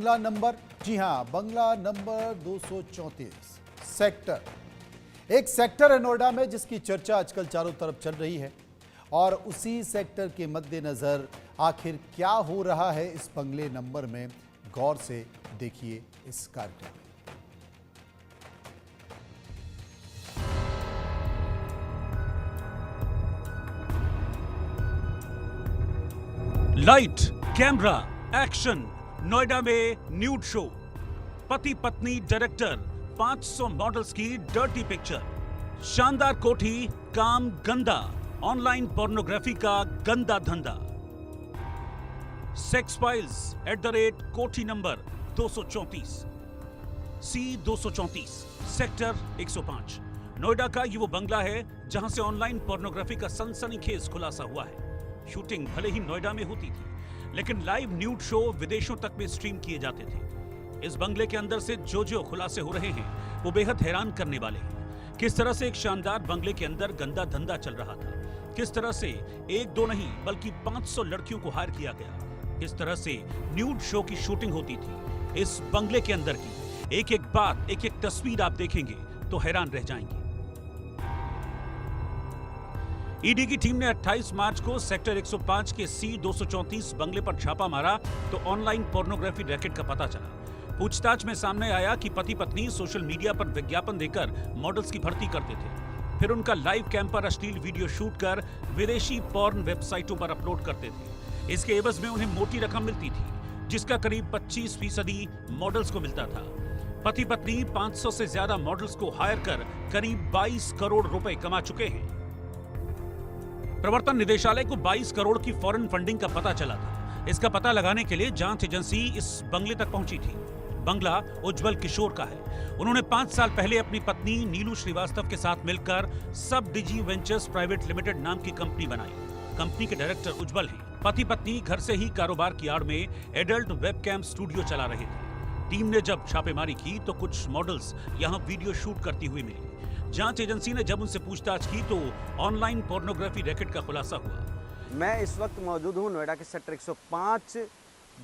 बंगला number, जी हां, बंगला number 234 sector. एक sector है नोएडा में जिसकी चर्चा आजकल चारों तरफ चल रही है और उसी सेक्टर के मद्देनजर आखिर क्या हो रहा है इस बंगले नंबर में, गौर से देखिए इस कार्यक्रम में। Light, camera, action. नोएडा में न्यूड शो। पति पत्नी डायरेक्टर, 500 मॉडल्स की डर्टी पिक्चर। शानदार कोठी, काम गंदा। ऑनलाइन पोर्नोग्राफी का गंदा धंधा। सेक्स फाइल्स @कोठी नंबर 234 C234 सेक्टर 105। नोएडा का ये वो बंगला है जहां से ऑनलाइन पोर्नोग्राफी का सनसनीखेज खुलासा हुआ है। शूटिंग भले ही नोएडा में होती थी, लेकिन लाइव न्यूड शो विदेशों तक में स्ट्रीम किए जाते थे। इस बंगले के अंदर से जो खुलासे हो रहे हैं वो बेहद हैरान करने वाले हैं। किस तरह से एक शानदार बंगले के अंदर गंदा धंधा चल रहा था, किस तरह से एक दो नहीं बल्कि 500 लड़कियों को हायर किया गया, किस तरह से न्यूड शो की शूटिंग होती थी इस बंगले के अंदर की एक एक बात, एक एक तस्वीर आप देखेंगे तो हैरान रह जाएंगे। ईडी की टीम ने 28 मार्च को सेक्टर 105 के C234 बंगले पर छापा मारा तो ऑनलाइन पोर्नोग्राफी रैकेट का पता चला। पूछताछ में सामने आया कि पति पत्नी सोशल मीडिया पर विज्ञापन देकर मॉडल्स की भर्ती करते थे, फिर उनका लाइव कैम पर अश्लील वीडियो शूट कर विदेशी पॉर्न वेबसाइटों पर अपलोड करते थे। इसके एवज में उन्हें मोटी रकम मिलती थी, जिसका करीब 25% मॉडल्स को मिलता था। पति पत्नी 500 से ज्यादा मॉडल्स को हायर कर करीब 22 करोड़ रुपए कमा चुके हैं। प्रवर्तन निदेशालय को 22 करोड़ की फॉरेन फंडिंग का पता चला था। इसका पता लगाने के लिए जांच एजेंसी इस बंगले तक पहुंची थी। बंगला उज्जवल किशोर का है। उन्होंने 5 साल पहले अपनी पत्नी नीलू श्रीवास्तव के साथ मिलकर सब डिजी वेंचर्स प्राइवेट लिमिटेड नाम की कंपनी बनाई। कंपनी के डायरेक्टर उज्जवल हैं। पति पत्नी घर से ही कारोबार की आड़ में एडल्ट वेबकैम स्टूडियो चला रहे थे। टीम ने जब छापेमारी की तो कुछ मॉडल्स यहां वीडियो शूट करती हुई मिली। जांच एजेंसी ने जब उनसे पूछताछ की तो ऑनलाइन पोर्नोग्राफी रैकेट का खुलासा हुआ। मैं इस वक्त मौजूद हूं नोएडा के सेक्टर 105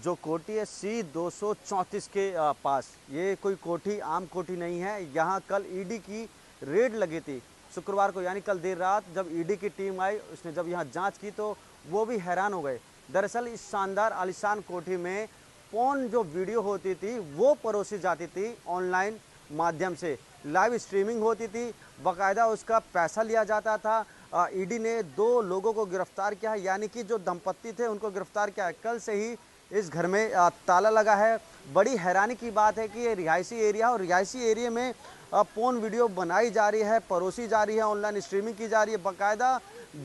जो कोठी है C234 के पास। ये कोई कोठी आम कोठी नहीं है। यहाँ कल ईडी की रेड लगी थी शुक्रवार को, यानी कल देर रात जब ईडी की टीम आई, उसने जब यहाँ जांच की तो वो भी हैरान हो गए। दरअसल इस शानदार आलीशान कोठी में पोर्न जो वीडियो होती थी वो परोसी जाती थी ऑनलाइन माध्यम से। लाइव स्ट्रीमिंग होती थी, बाकायदा उसका पैसा लिया जाता था। ईडी ने 2 लोगों को गिरफ्तार किया है, यानी कि जो दंपत्ति थे उनको गिरफ्तार किया है। कल से ही इस घर में ताला लगा है। बड़ी हैरानी की बात है कि ये रिहायशी एरिया और रिहायशी एरिया में पोर्न वीडियो बनाई जा रही है, परोसी जा रही है, ऑनलाइन स्ट्रीमिंग की जा रही है। बाकायदा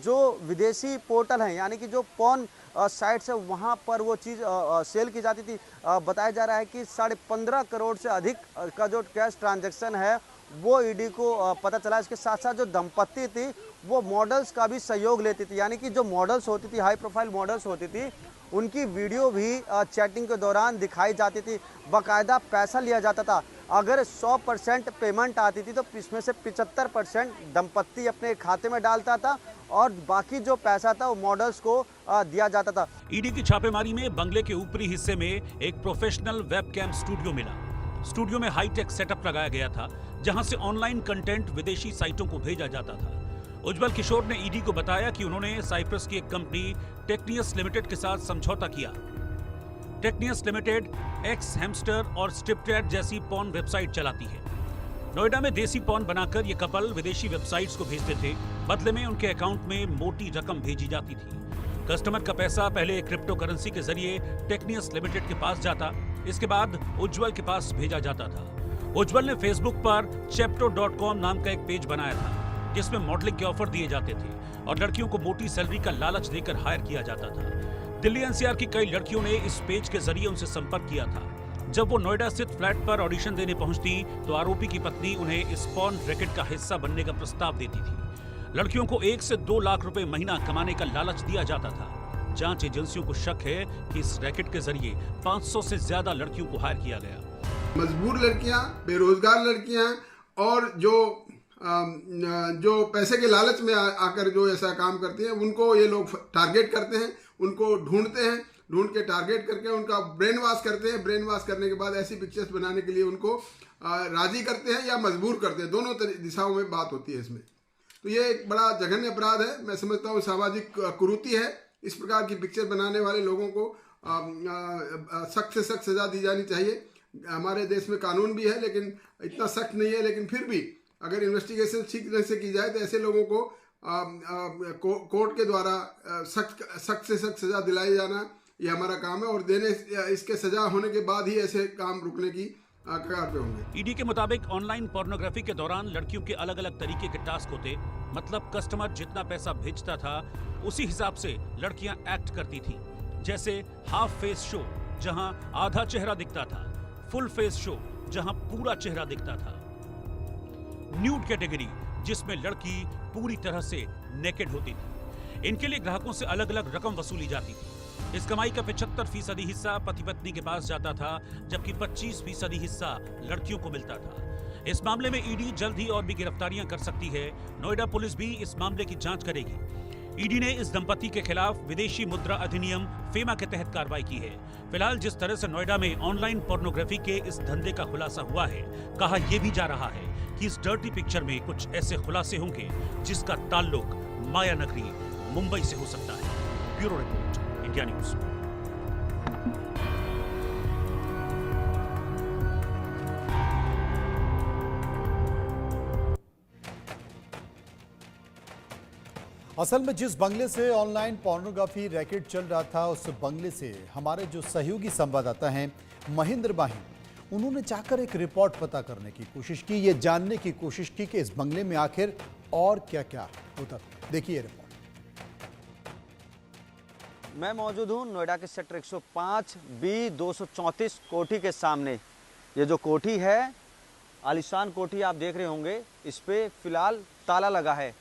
जो विदेशी पोर्टल हैं, यानी कि जो पोर्न साइट्स है, वहाँ पर वो चीज़ सेल की जाती थी। बताया जा रहा है कि 15.5 करोड़ से अधिक का जो कैश ट्रांजैक्शन है वो ईडी को पता चला। इसके साथ साथ जो दंपत्ति थी वो मॉडल्स का भी सहयोग लेती थी, यानी कि जो मॉडल्स होती थी, हाई प्रोफाइल मॉडल्स होती थी, उनकी वीडियो भी चैटिंग के दौरान दिखाई जाती थी। बाकायदा पैसा लिया जाता था। अगर 100% पेमेंट आती थी तो इसमें से 75% दंपत्ति अपने खाते में डालता था और बाकी जो पैसा था वो मॉडल्स को दिया जाता था। ईडी की छापेमारी में बंगले के ऊपरी हिस्से में एक प्रोफेशनल वेबकैम स्टूडियो मिला। स्टूडियो में हाईटेक सेटअप लगाया गया था, जहां से ऑनलाइन कंटेंट विदेशी साइटों को भेजा जाता था। उज्जवल किशोर ने ईडी को बताया कि उन्होंने साइप्रस की एक कंपनी टेक्नियस लिमिटेड के साथ समझौता किया। टेक्नियस लिमिटेड एक्स हैमस्टर और स्ट्रिपचैट जैसी पॉर्न वेबसाइट चलाती है। नोएडा में देसी पॉर्न बनाकर ये कपल विदेशी वेबसाइट्स को भेजते थे। बदले में उनके अकाउंट में मोटी रकम भेजी जाती थी। कस्टमर का पैसा पहले क्रिप्टो करेंसी के जरिए टेक्नियस लिमिटेड के पास जाता, इसके बाद उज्जवल के पास भेजा जाता था। उज्जवल ने फेसबुक पर chepto.com नाम का एक पेज बनाया था, जिसमें मॉडलिंग के ऑफर दिए जाते थे और लड़कियों को मोटी सैलरी का लालच देकर हायर किया जाता था। दिल्ली एनसीआर की कई लड़कियों ने इस पेज के जरिए उनसे संपर्क किया था। जब वो नोएडा स्थित फ्लैट पर ऑडिशन देने पहुंचती तो आरोपी की पत्नी उन्हें इस पॉर्न रैकेट का हिस्सा बनने का प्रस्ताव देती थी। लड़कियों को 1 से 2 लाख रुपए महीना कमाने का लालच दिया जाता था। जांच एजेंसियों को शक है कि इस रैकेट के जरिए 500 से ज्यादा लड़कियों को हायर किया गया। मजबूर लड़कियां, बेरोजगार लड़कियां और जो पैसे के लालच में आकर जो ऐसा काम करती हैं, उनको ये लोग टारगेट करते हैं, उनको ढूंढते हैं, ढूंढ के टारगेट करके उनका ब्रेन वॉश करते हैं। ब्रेन वॉश करने के बाद ऐसी पिक्चर्स बनाने के लिए उनको राजी करते हैं या मजबूर करते हैं, दोनों दिशाओं में बात होती है इसमें। तो ये एक बड़ा जघन्य अपराध है, मैं समझता हूँ सामाजिक कुरीति है। इस प्रकार की पिक्चर बनाने वाले लोगों को सख्त से सख्त सजा दी जानी चाहिए। हमारे देश में कानून भी है लेकिन इतना सख्त नहीं है, लेकिन फिर भी अगर इन्वेस्टिगेशन ठीक तरह से की जाए तो ऐसे लोगों को कोर्ट के द्वारा सख्त से सख्त सजा दिलाई जाना ये हमारा काम है, और इसके सजा होने के बाद ही ऐसे काम रुकने की कगार पे होंगे। ईडी के मुताबिक ऑनलाइन पोर्नोग्राफी के दौरान लड़कियों के अलग अलग तरीके के टास्क होते, मतलब कस्टमर जितना पैसा भेजता था उसी हिसाब से लड़कियां एक्ट करती थी। जैसे हाफ फेस शो जहां आधा चेहरा दिखता था, फुल फेस शो जहां पूरा चेहरा दिखता था, न्यूड कैटेगरी जिसमें लड़की पूरी तरह से नेकेड होती थी। इनके लिए ग्राहकों से अलग अलग रकम वसूली जाती थी। इस कमाई का 75% हिस्सा पति पत्नी के पास जाता था, जबकि 25% हिस्सा लड़कियों को मिलता था। इस मामले में ईडी जल्द ही और भी गिरफ्तारियां कर सकती है। नोएडा पुलिस भी इस मामले की जांच करेगी। ईडी ने इस दंपति के खिलाफ विदेशी मुद्रा अधिनियम फेमा के तहत कार्रवाई की है। फिलहाल जिस तरह से नोएडा में ऑनलाइन पोर्नोग्राफी के इस धंधे का खुलासा हुआ है, कहा यह भी जा रहा है कि इस डर्टी पिक्चर में कुछ ऐसे खुलासे होंगे जिसका ताल्लुक माया नगरी मुंबई से हो सकता है। Bureau report, India news. असल में जिस बंगले से ऑनलाइन पोर्नोग्राफी रैकेट चल रहा था, उस बंगले से हमारे जो सहयोगी संवाददाता हैं महेंद्र बाहिन, उन्होंने जाकर एक रिपोर्ट पता करने की कोशिश की, ये जानने की कोशिश की कि इस बंगले में आखिर और क्या क्या होता। देखिए रिपोर्ट। मैं मौजूद हूँ नोएडा के सेक्टर 105 बी 234 कोठी के सामने। ये जो कोठी है, आलीशान कोठी आप देख रहे होंगे, इस पे फिलहाल ताला लगा है।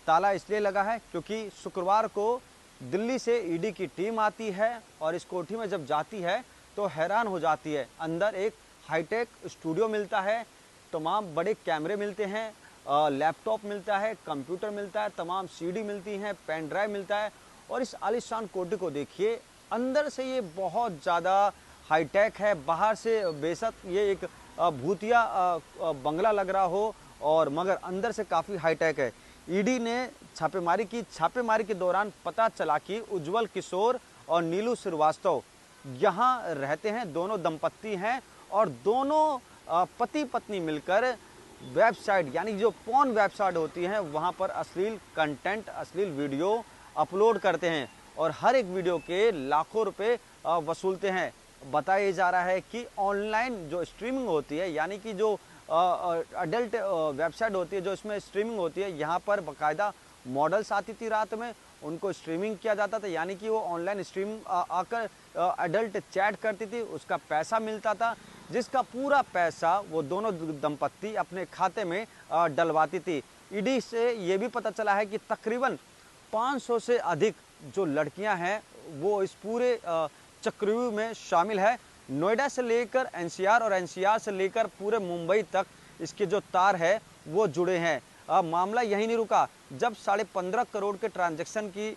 ताला इसलिए लगा है क्योंकि शुक्रवार को दिल्ली से ईडी की टीम आती है और इस कोठी में जब जाती है तो हैरान हो जाती है। अंदर एक हाईटेक स्टूडियो मिलता है, तमाम बड़े कैमरे मिलते हैं, लैपटॉप मिलता है, कंप्यूटर मिलता है, तमाम सीडी मिलती हैं, पेन ड्राइव मिलता है। और इस आलीशान कोठी को देखिए, अंदर से ये बहुत ज़्यादा हाईटेक है। बाहर से बेशक ये एक भूतिया बंगला लग रहा हो, और मगर अंदर से काफ़ी हाईटेक है। ईडी ने छापेमारी की। छापेमारी के दौरान पता चला कि उज्जवल किशोर और नीलू श्रीवास्तव यहाँ रहते हैं, दोनों दंपत्ति हैं, और दोनों पति पत्नी मिलकर वेबसाइट, यानी जो पॉर्न वेबसाइट होती हैं, वहाँ पर अश्लील कंटेंट, अश्लील वीडियो अपलोड करते हैं और हर एक वीडियो के लाखों रुपए वसूलते हैं। बताया जा रहा है कि ऑनलाइन जो स्ट्रीमिंग होती है, यानी कि जो अडल्ट वेबसाइट होती है, जो इसमें स्ट्रीमिंग होती है, यहाँ पर बाकायदा मॉडल्स आती थी, रात में उनको स्ट्रीमिंग किया जाता था, यानी कि वो ऑनलाइन स्ट्रीमिंग आकर अडल्ट चैट करती थी, उसका पैसा मिलता था, जिसका पूरा पैसा वो दोनों दंपत्ति अपने खाते में डलवाती थी। ईडी से ये भी पता चला है कि तकरीबन 500 से अधिक जो लड़कियां हैं वो इस पूरे चक्रव्यूह में शामिल है। नोएडा से लेकर एनसीआर और एनसीआर से लेकर पूरे मुंबई तक इसके जो तार है वो जुड़े हैं। मामला यही नहीं रुका। जब 15.5 करोड़ के ट्रांजैक्शन की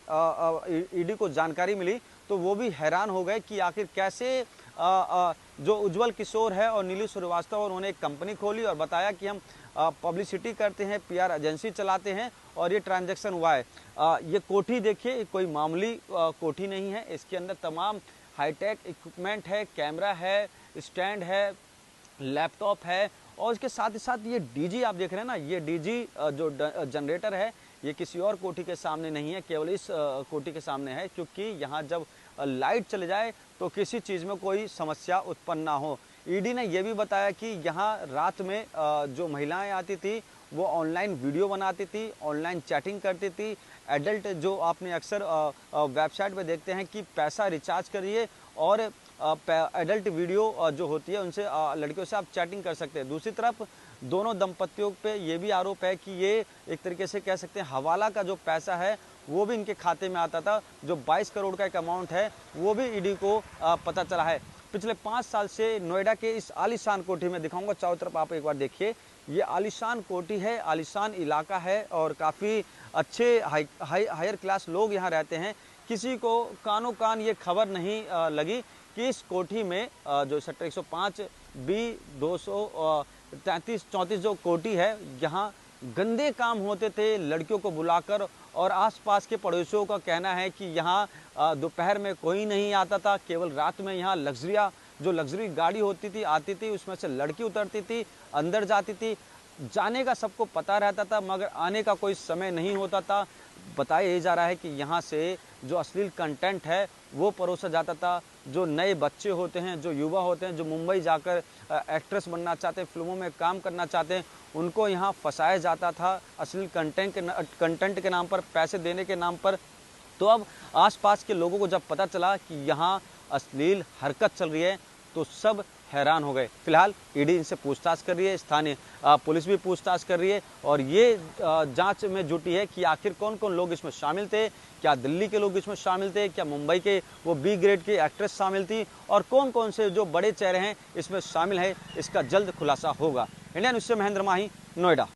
ईडी को जानकारी मिली तो वो भी हैरान हो गए कि आखिर कैसे जो उज्जवल किशोर है और नीलू श्रीवास्तव, उन्होंने एक कंपनी खोली और बताया कि हम पब्लिसिटी करते हैं, पीआर एजेंसी चलाते हैं और ये ट्रांजैक्शन हुआ है। ये कोठी देखिए, कोई मामूली कोठी नहीं है। इसके अंदर तमाम हाईटेक इक्विपमेंट है, कैमरा है, स्टैंड है, लैपटॉप है, और इसके साथ ही साथ ये डीजी आप देख रहे हैं ना, ये डीजी जो जनरेटर है, ये किसी और कोठी के सामने नहीं है, केवल इस कोठी के सामने है, क्योंकि यहाँ जब लाइट चले जाए तो किसी चीज़ में कोई समस्या उत्पन्न ना हो। ईडी ने यह भी बताया कि यहाँ रात में जो महिलाएं आती थी वो ऑनलाइन वीडियो बनाती थी, ऑनलाइन चैटिंग करती थी। एडल्ट जो आपने अक्सर वेबसाइट पे देखते हैं कि पैसा रिचार्ज करिए और एडल्ट वीडियो जो होती है उनसे लड़कियों से आप चैटिंग कर सकते हैं। दूसरी तरफ दोनों दंपतियों पे ये भी आरोप है कि ये एक तरीके से कह सकते हैं हवाला का जो पैसा है वो भी इनके खाते में आता था। जो 22 करोड़ का एक अमाउंट है वो भी ईडी को पता चला है। पिछले 5 साल से नोएडा के इस आलीशान कोठी में दिखाऊंगा, चारों तरफ आप एक बार देखिए, ये आलीशान कोठी है, आलीशान इलाका है और काफ़ी अच्छे हायर क्लास लोग यहाँ रहते हैं। किसी को कानो कान ये खबर नहीं लगी कि इस कोठी में जो सेक्टर 105 बी 233-34 जो कोठी है, यहाँ गंदे काम होते थे लड़कियों को बुलाकर। और आसपास के पड़ोसियों का कहना है कि यहाँ दोपहर में कोई नहीं आता था, केवल रात में यहाँ लग्जरी गाड़ी होती थी, आती थी, उसमें से लड़की उतरती थी, अंदर जाती थी। जाने का सबको पता रहता था मगर आने का कोई समय नहीं होता था। बताया जा रहा है कि यहाँ से जो अश्लील कंटेंट है वो परोसा जाता था। जो नए बच्चे होते हैं, जो युवा होते हैं, जो मुंबई जाकर एक्ट्रेस बनना चाहते हैं, फिल्मों में काम करना चाहते हैं, उनको यहाँ फंसाया जाता था अश्लील कंटेंट के नाम पर, पैसे देने के नाम पर। तो अब आसपास के लोगों को जब पता चला कि यहाँ अश्लील हरकत चल रही है तो सब हैरान हो गए। फिलहाल ईडी इनसे पूछताछ कर रही है, स्थानीय पुलिस भी पूछताछ कर रही है और ये जांच में जुटी है कि आखिर कौन कौन लोग इसमें शामिल थे। क्या दिल्ली के लोग इसमें शामिल थे, क्या मुंबई के वो बी ग्रेड की एक्ट्रेस शामिल थी, और कौन कौन से जो बड़े चेहरे हैं इसमें शामिल है, इसका जल्द खुलासा होगा। इंडिया न्यूज़ से महेंद्र माही, नोएडा।